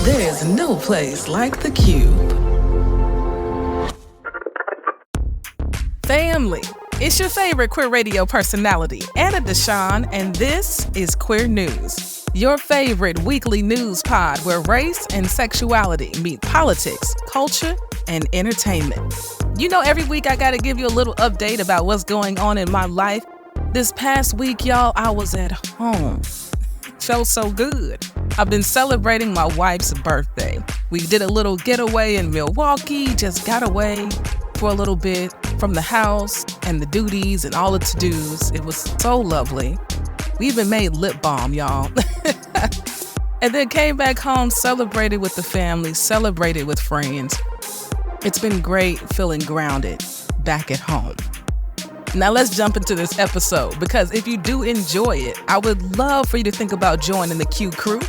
There's no place like the Cube. Family, it's your favorite queer radio personality, Anna DeShawn, and this is Queer News, your favorite weekly news pod where race and sexuality meet politics, culture, and entertainment. You know, every week I gotta give you a little update about what's going on in my life. This past week, y'all, I was at home. Felt so good. I've been celebrating my wife's birthday. We did a little getaway in Milwaukee, just got away for a little bit from the house and the duties and all the to-dos. It was so lovely. We even made lip balm, y'all. And then came back home, celebrated with the family, celebrated with friends. It's been great feeling grounded back at home. Now let's jump into this episode, because if you do enjoy it, I would love for you to think about joining the QCrew.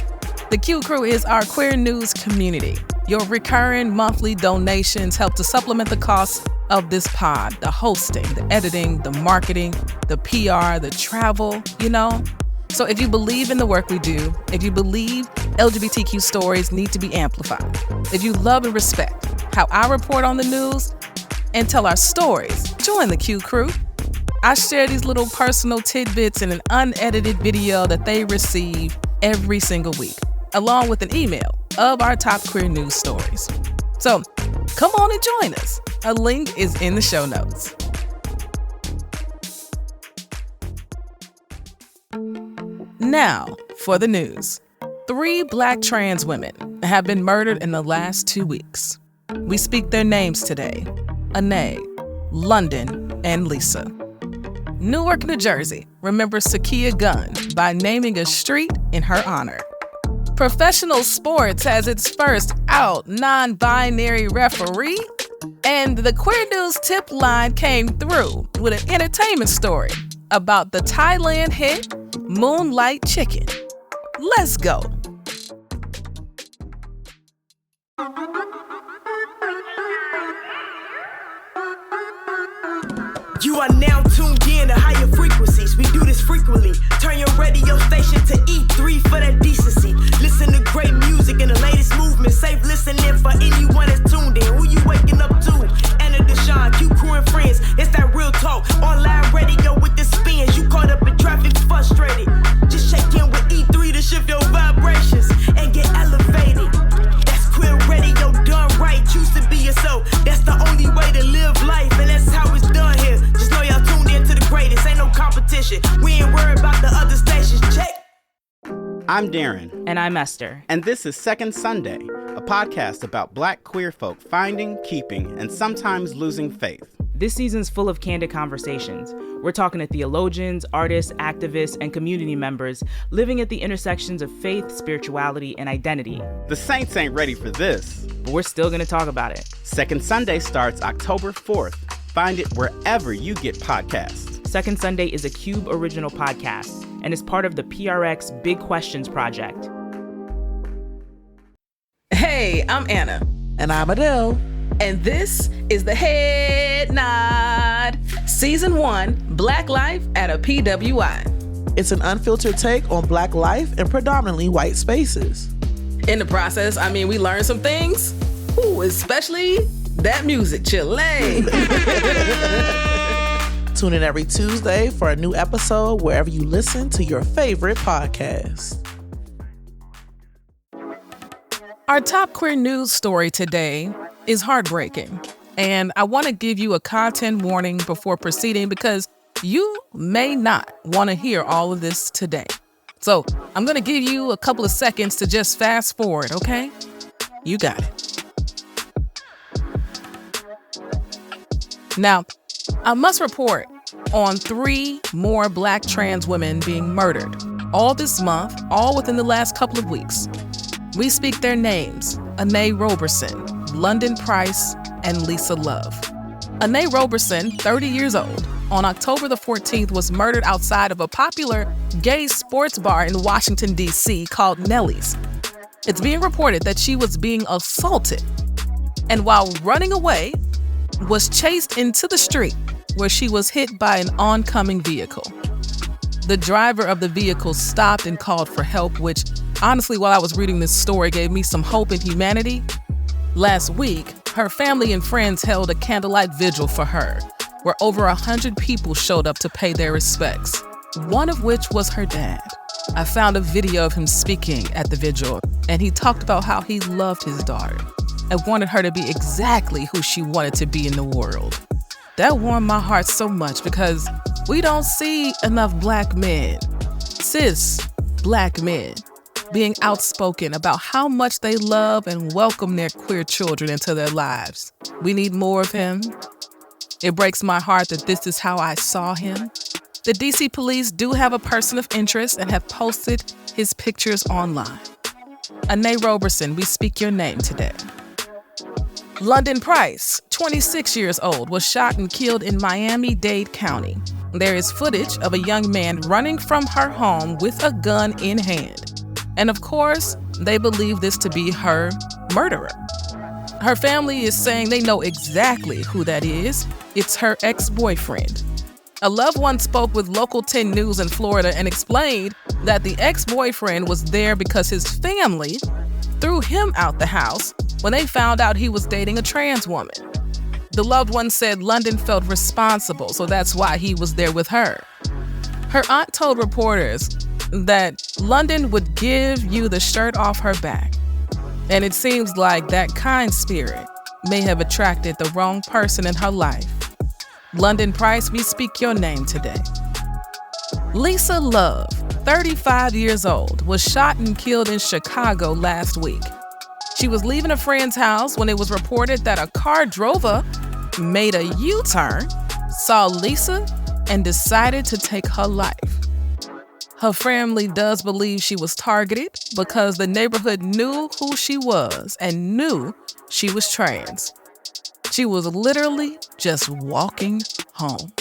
The QCrew is our queer news community. Your recurring monthly donations help to supplement the costs of this pod, the hosting, the editing, the marketing, the PR, the travel, you know? So if you believe in the work we do, if you believe LGBTQ stories need to be amplified, if you love and respect how I report on the news and tell our stories, join the QCrew. I share these little personal tidbits in an unedited video that they receive every single week, along with an email of our top queer news stories. So come on and join us. A link is in the show notes. Now for the news. 3 Black trans women have been murdered in the last 2 weeks. We speak their names today: Aina, London, and Lisa. Newark, New Jersey remembers Sakia Gunn by naming a street in her honor. Professional sports has its first out non-binary referee, and the Queer News tip line came through with an entertainment story about the Thailand hit Moonlight Chicken. Let's go. You are now tuned in to higher frequencies. We do this frequently. Turn your radio station to E3 for that decency. Listen to great music and the latest movement. Safe listening for anyone that's tuned in. Who you waking up to? Anna DeShawn, QCrew and friends. It's that real talk. Online radio with the spins. You caught up in traffic, frustrated. Just check in with E3 to shift your vibrations and get elevated. That's queer radio done right. Choose to be yourself. That's the only way to live life, and that's how it's done here. Just know y'all tuned in to the greatest. Ain't no competition. We ain't worried about the other stations. Check. I'm Darren. And I'm Esther. And this is Second Sunday, a podcast about Black queer folk finding, keeping, and sometimes losing faith. This season's full of candid conversations. We're talking to theologians, artists, activists, and community members living at the intersections of faith, spirituality, and identity. The Saints ain't ready for this, but we're still going to talk about it. Second Sunday starts October 4th. Find it wherever you get podcasts. Second Sunday is a Cube original podcast and is part of the PRX Big Questions Project. Hey, I'm Anna. And I'm Adele. And this is the Head Nod, Season 1, Black Life at a PWI. It's an unfiltered take on Black life in predominantly white spaces. In the process, we learned some things. Ooh, especially that music, Chile. Tune in every Tuesday for a new episode wherever you listen to your favorite podcast. Our top queer news story today is heartbreaking, and I want to give you a content warning before proceeding because you may not want to hear all of this today. So I'm going to give you a couple of seconds to just fast forward, okay? You got it. Now, I must report on 3 more Black trans women being murdered, all this month, all within the last couple of weeks. We speak their names: Aina Roberson, London Price, and Lisa Love. Aina Roberson, 30 years old, on October the 14th was murdered outside of a popular gay sports bar in Washington, D.C. called Nellie's. It's being reported that she was being assaulted and while running away, was chased into the street where she was hit by an oncoming vehicle. The driver of the vehicle stopped and called for help, which honestly, while I was reading this story, gave me some hope in humanity. Last week, her family and friends held a candlelight vigil for her, where over 100 people showed up to pay their respects, one of which was her dad. I found a video of him speaking at the vigil, and he talked about how he loved his daughter and wanted her to be exactly who she wanted to be in the world. That warmed my heart so much because we don't see enough Black men, cis Black men, being outspoken about how much they love and welcome their queer children into their lives. We need more of him. It breaks my heart that this is how I saw him. The DC police do have a person of interest and have posted his pictures online. Aina Roberson, we speak your name today. London Price, 26 years old, was shot and killed in Miami-Dade County. There is footage of a young man running from her home with a gun in hand. And of course, they believe this to be her murderer. Her family is saying they know exactly who that is. It's her ex-boyfriend. A loved one spoke with Local 10 News in Florida and explained that the ex-boyfriend was there because his family threw him out the house when they found out he was dating a trans woman. The loved one said London felt responsible, so that's why he was there with her. Her aunt told reporters that London would give you the shirt off her back, and it seems like that kind spirit may have attracted the wrong person in her life. London Price, we speak your name today. Lisa Love, 35 years old, was shot and killed in Chicago last week. She was leaving a friend's house when it was reported that a car drove up, made a U-turn, saw Lisa, and decided to take her life. Her family does believe she was targeted because the neighborhood knew who she was and knew she was trans. She was literally just walking home.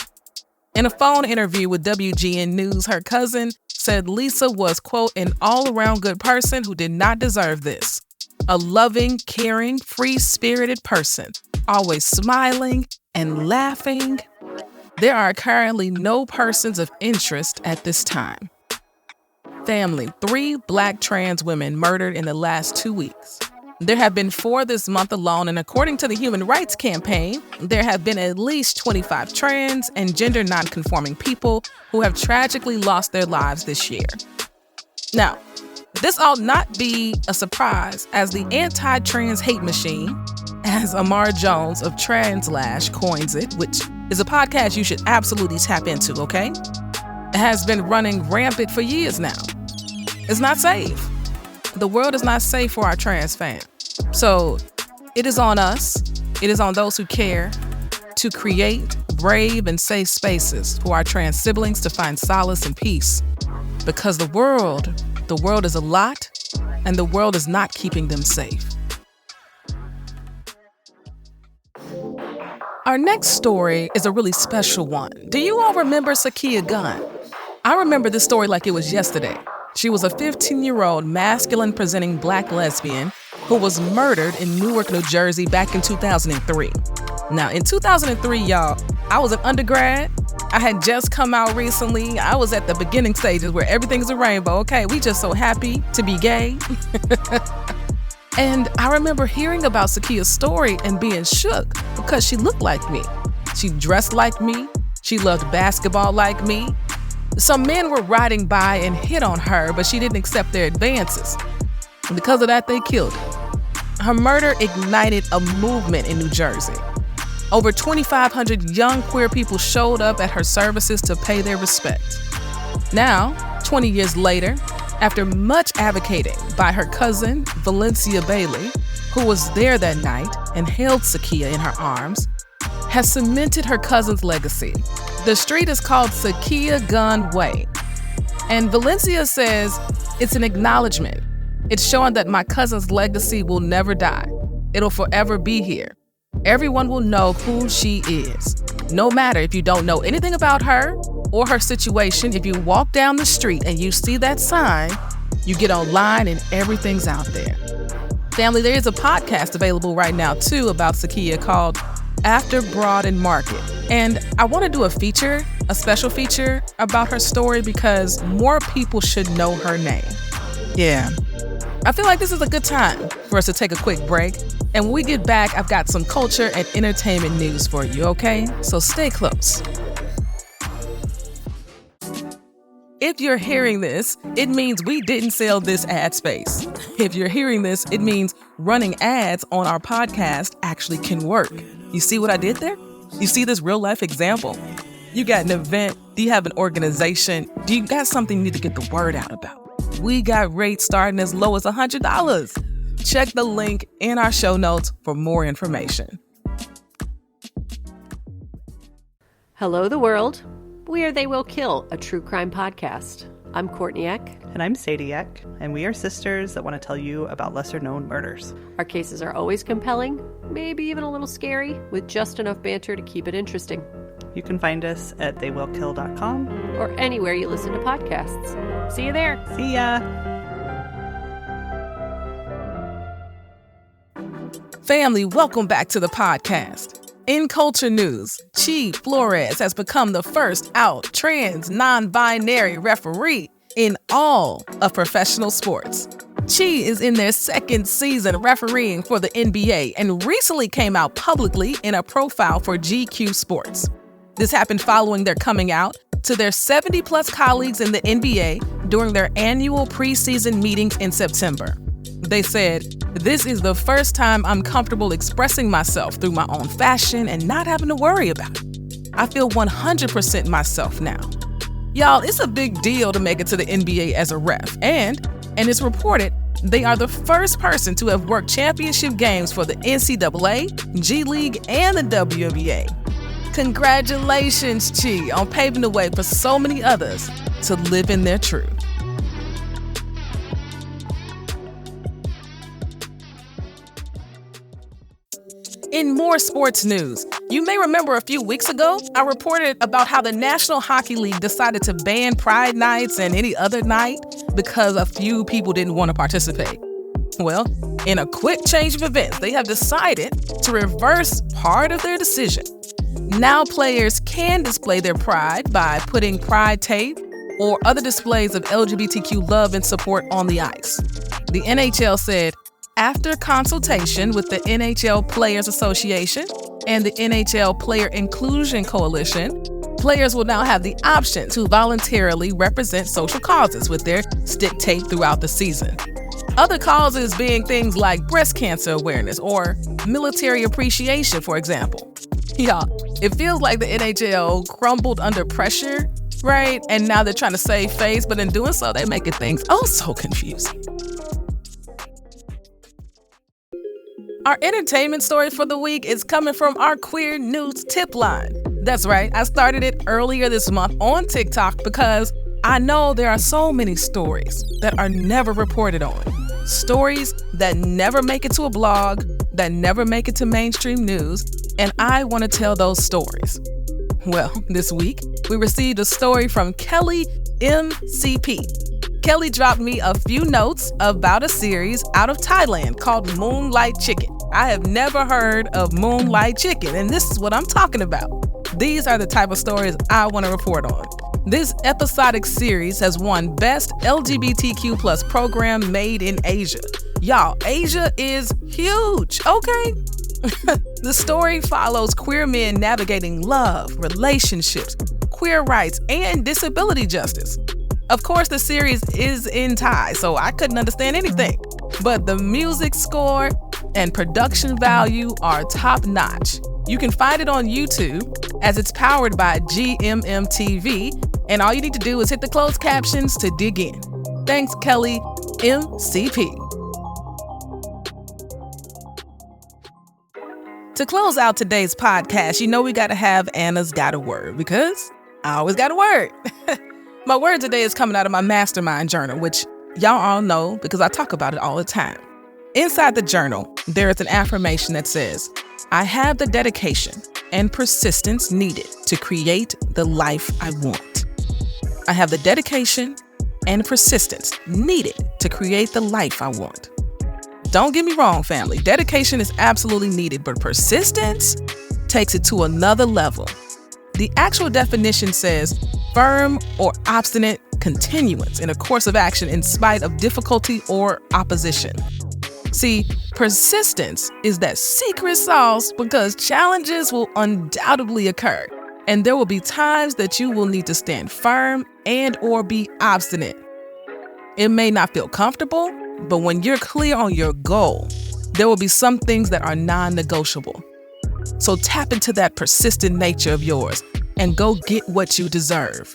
In a phone interview with WGN News, her cousin said Lisa was, quote, an all-around good person who did not deserve this. A loving, caring, free-spirited person, always smiling and laughing. There are currently no persons of interest at this time. Family, 3 Black trans women murdered in the last 2 weeks. There have been 4 this month alone, and according to the Human Rights Campaign, there have been at least 25 trans and gender nonconforming people who have tragically lost their lives this year. Now, this ought not be a surprise, as the anti-trans hate machine, as Amar Jones of Translash coins it, which is a podcast you should absolutely tap into, okay? It has been running rampant for years now. It's not safe. The world is not safe for our trans fans. So it is on us, it is on those who care, to create brave and safe spaces for our trans siblings to find solace and peace. Because the world is a lot, and the world is not keeping them safe. Our next story is a really special one. Do you all remember Sakia Gunn? I remember this story like it was yesterday. She was a 15-year-old masculine-presenting Black lesbian who was murdered in Newark, New Jersey back in 2003. Now, in 2003, y'all, I was an undergrad. I had just come out recently. I was at the beginning stages where everything's a rainbow. Okay, we just so happy to be gay. And I remember hearing about Sakia's story and being shook because she looked like me. She dressed like me. She loved basketball like me. Some men were riding by and hit on her, but she didn't accept their advances. And because of that, they killed her. Her murder ignited a movement in New Jersey. Over 2,500 young queer people showed up at her services to pay their respects. Now, 20 years later, after much advocating by her cousin, Valencia Bailey, who was there that night and held Sakia in her arms, has cemented her cousin's legacy. The street is called Sakia Gunn Way. And Valencia says it's an acknowledgement. It's showing that my cousin's legacy will never die. It'll forever be here. Everyone will know who she is. No matter if you don't know anything about her or her situation, if you walk down the street and you see that sign, you get online and everything's out there. Family, there is a podcast available right now too about Sakia called after Broad and Market. And I want to do a special feature about her story because more people should know her name. Yeah. I feel like this is a good time for us to take a quick break. And when we get back, I've got some culture and entertainment news for you, okay? So stay close. If you're hearing this, it means we didn't sell this ad space. If you're hearing this, it means running ads on our podcast actually can work. You see what I did there? You see this real life example? You got an event, do you have an organization, do you got something you need to get the word out about? We got rates starting as low as $100. Check the link in our show notes for more information. Hello, the world. We are They Will Kill, a true crime podcast. I'm Courtney Eck. And I'm Sadie Eck, and we are sisters that want to tell you about lesser-known murders. Our cases are always compelling, maybe even a little scary, with just enough banter to keep it interesting. You can find us at theywillkill.com. Or anywhere you listen to podcasts. See you there. See ya! Family, welcome back to the podcast. In culture news, Flores has become the first out trans non-binary referee in all of professional sports. Chi is in their second season refereeing for the NBA and recently came out publicly in a profile for GQ Sports. This happened following their coming out to their 70-plus colleagues in the NBA during their annual preseason meetings in September. They said, "This is the first time I'm comfortable expressing myself through my own fashion and not having to worry about it. I feel 100% myself now." Y'all, it's a big deal to make it to the NBA as a ref, and it's reported they are the first person to have worked championship games for the NCAA, G League, and the WNBA. Congratulations, Chi, on paving the way for so many others to live in their truth. In more sports news, you may remember a few weeks ago, I reported about how the National Hockey League decided to ban Pride nights and any other night because a few people didn't want to participate. Well, in a quick change of events, they have decided to reverse part of their decision. Now players can display their pride by putting pride tape or other displays of LGBTQ love and support on the ice. The NHL said, after consultation with the NHL Players Association and the NHL Player Inclusion Coalition, players will now have the option to voluntarily represent social causes with their stick tape throughout the season. Other causes being things like breast cancer awareness or military appreciation, for example. Y'all, it feels like the NHL crumbled under pressure, right? And now they're trying to save face, but in doing so, they're making things so confusing. Our entertainment story for the week is coming from our Queer News tip line. That's right, I started it earlier this month on TikTok because I know there are so many stories that are never reported on. Stories that never make it to a blog, that never make it to mainstream news, and I want to tell those stories. Well, this week, we received a story from Kelly MCP. Kelly dropped me a few notes about a series out of Thailand called Moonlight Chicken. I have never heard of Moonlight Chicken, and this is what I'm talking about. These are the type of stories I want to report on. This episodic series has won Best LGBTQ plus program made in Asia. Y'all, Asia is huge, okay? The story follows queer men navigating love, relationships, queer rights, and disability justice. Of course, the series is in Thai, so I couldn't understand anything. But the music score and production value are top-notch. You can find it on YouTube as it's powered by GMM TV, and all you need to do is hit the closed captions to dig in. Thanks, Kelly MCP. To close out today's podcast, you know we got to have Anna's Got a Word, because I always got a word. My word today is coming out of my mastermind journal, which y'all all know because I talk about it all the time. Inside the journal, there is an affirmation that says, I have the dedication and persistence needed to create the life I want. I have the dedication and persistence needed to create the life I want. Don't get me wrong, family. Dedication is absolutely needed, but persistence takes it to another level. The actual definition says firm or obstinate continuance in a course of action in spite of difficulty or opposition. See, persistence is that secret sauce because challenges will undoubtedly occur, and there will be times that you will need to stand firm and or be obstinate. It may not feel comfortable, but when you're clear on your goal, there will be some things that are non-negotiable. So tap into that persistent nature of yours and go get what you deserve.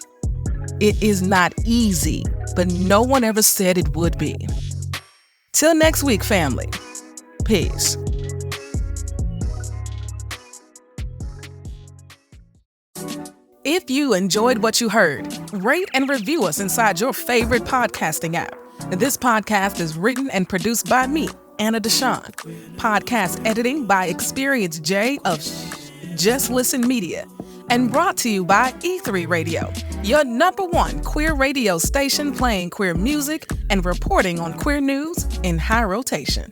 It is not easy, but no one ever said it would be. Till next week, family. Peace. If you enjoyed what you heard, rate and review us inside your favorite podcasting app. This podcast is written and produced by me, Anna DeShawn. Podcast editing by Experience J of Just Listen Media. And brought to you by E3 Radio, your #1 queer radio station playing queer music and reporting on queer news in high rotation.